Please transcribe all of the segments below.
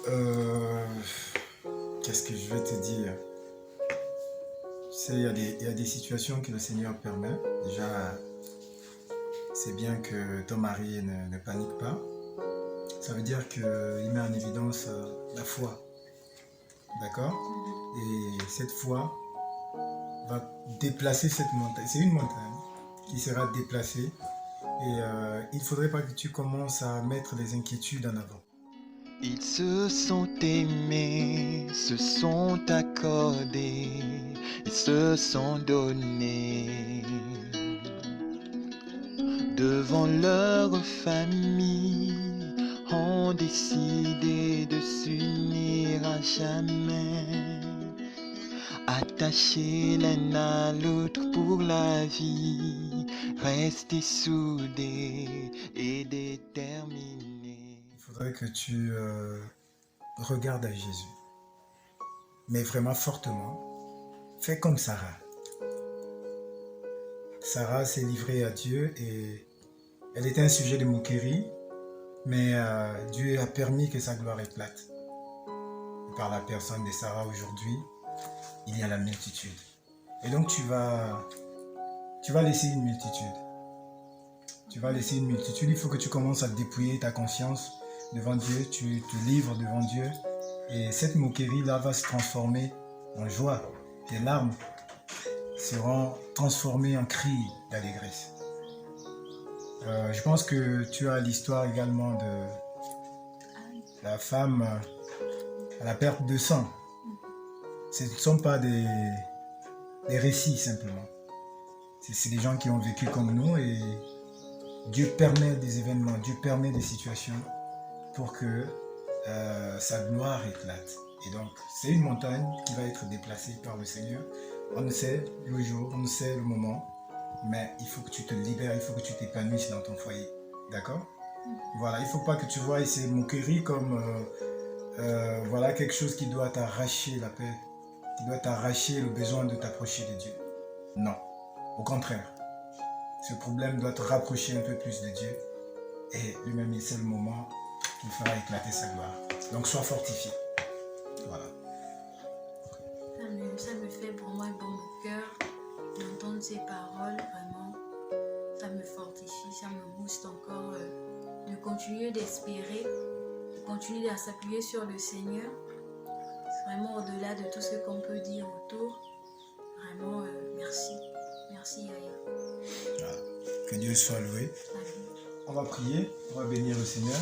Euh, Qu'est-ce que je vais te dire? Tu sais, il y a des situations que le Seigneur permet. Déjà, c'est bien que ton mari ne panique pas. Ça veut dire qu'il met en évidence la foi. D'accord? Et cette foi va déplacer cette montagne. C'est une montagne qui sera déplacée. Et il ne faudrait pas que tu commences à mettre les inquiétudes en avant. Ils se sont aimés, se sont accordés, ils se sont donnés. Devant leur famille, ont décidé de s'unir à jamais. Attachés l'un à l'autre pour la vie, rester soudés et déterminés. Il faudrait que tu regardes à Jésus, mais vraiment fortement. Fais comme Sarah. Sarah s'est livrée à Dieu et elle était un sujet de moquerie, mais Dieu a permis que sa gloire éclate. Et par la personne de Sarah aujourd'hui, il y a la multitude. Et donc tu vas laisser une multitude. Tu vas laisser une multitude. Il faut que tu commences à dépouiller ta conscience devant Dieu. Tu te livres devant Dieu. Et cette moquerie-là va se transformer en joie. Tes larmes seront transformées en cris d'allégresse. Je pense que tu as l'histoire également de la femme à la perte de sang. Ce ne sont pas des récits simplement. C'est des gens qui ont vécu comme nous et Dieu permet des événements, Dieu permet des situations pour que sa gloire éclate. Et donc, c'est une montagne qui va être déplacée par le Seigneur. On ne sait le jour, on ne sait le moment, mais il faut que tu te libères, il faut que tu t'épanouisses dans ton foyer. D'accord? Voilà, il ne faut pas que tu vois ces moqueries comme voilà, quelque chose qui doit t'arracher la paix, qui doit t'arracher le besoin de t'approcher de Dieu. Non, au contraire. Ce problème doit te rapprocher un peu plus de Dieu et lui-même, c'est le moment qu'il fera éclater sa gloire. Donc, sois fortifié. Voilà. Ça me fait vraiment un bon au cœur d'entendre ces paroles, vraiment. Ça me fortifie, ça me booste encore de continuer d'espérer, de continuer à s'appuyer sur le Seigneur. C'est vraiment au-delà de tout ce qu'on peut dire autour. Vraiment, merci. Merci, Yaya. Voilà. Que Dieu soit loué. Amen. On va prier, on va bénir le Seigneur.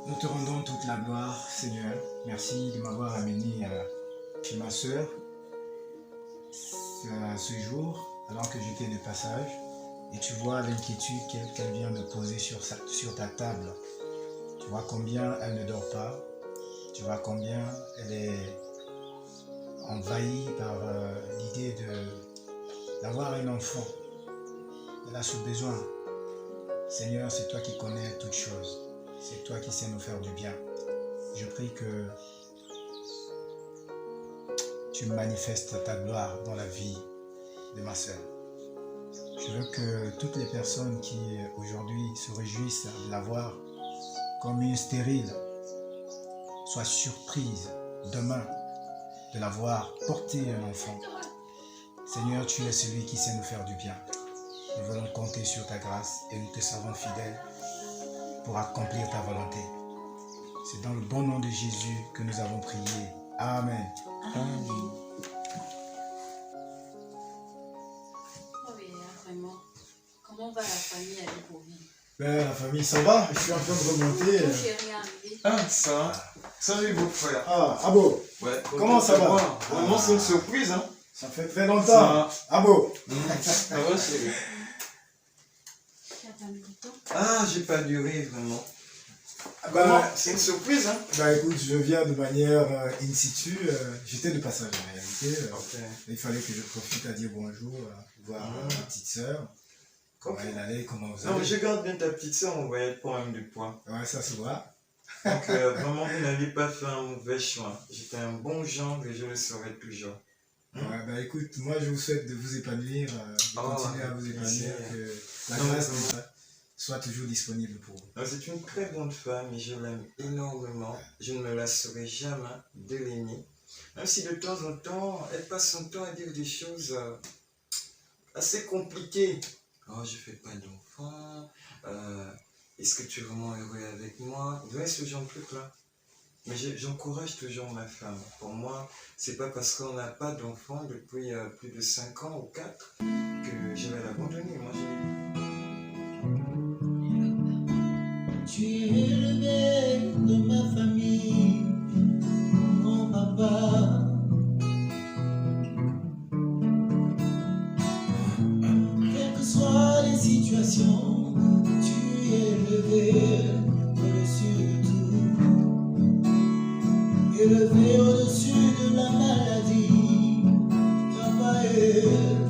Nous te rendons toute la gloire, Seigneur. Merci de m'avoir amené chez ma soeur ce jour, alors que j'étais de passage. Et tu vois l'inquiétude qu'elle vient de poser sur ta table. Tu vois combien elle ne dort pas. Tu vois combien elle est envahie par l'idée d'avoir un enfant. Elle a ce besoin. Seigneur, c'est toi qui connais toutes choses. C'est toi qui sais nous faire du bien. Je prie que tu manifestes ta gloire dans la vie de ma sœur. Je veux que toutes les personnes qui aujourd'hui se réjouissent de la voir comme une stérile soient surprises demain de la voir porter un enfant. Seigneur, tu es celui qui sait nous faire du bien. Nous voulons compter sur ta grâce et nous te savons fidèles pour accomplir ta volonté. C'est dans le bon nom de Jésus que nous avons prié. Amen. Amen. Oh oui, vraiment. Comment va la famille à Libreville? Ben, la famille, ça va? Je suis en train de remonter. Mon chéri est arrivé. Ah, ça. Salut, beau frère. Ah bon? Ouais, Comment ça va? Vraiment, c'est une surprise, hein. Ça fait très longtemps. Ah bon? Ça va, chérie? Tu as pas mis du temps? Ah, j'ai pas duré, vraiment. Bah, C'est une surprise, hein. bah écoute, je viens de manière in situ. J'étais de passage en réalité. Ok. Il fallait que je profite à dire bonjour, voir ma petite sœur. Comment elle allait, comment vous Non, mais allez. je garde bien ta petite soeur, on voyait le problème du poids. Ouais, ça se voit. Donc, vraiment, vous n'avez pas fait un mauvais choix. J'étais un bon genre et je le serai toujours. Ouais, bah écoute, moi je vous souhaite de vous épanouir, de continuer à vous épanouir, merci. que la Non, grâce vraiment. soit toujours disponible pour vous. Non, c'est une très bonne femme et je l'aime énormément. Je ne me lasserai jamais de l'aimer. Même si de temps en temps, elle passe son temps à dire des choses assez compliquées. Oh, je fais pas d'enfant. Est-ce que tu es vraiment heureux avec moi? Vous voyez ce genre de truc-là. Mais j'encourage toujours ma femme. Pour moi, c'est pas parce qu'on n'a pas d'enfant depuis plus de 5 ans ou 4 que je vais l'abandonner. Moi, Tu es le bien de ma famille, mon papa. Quelles que soient les situations, tu es élevé au-dessus de tout. Élevé au-dessus de la maladie, papa est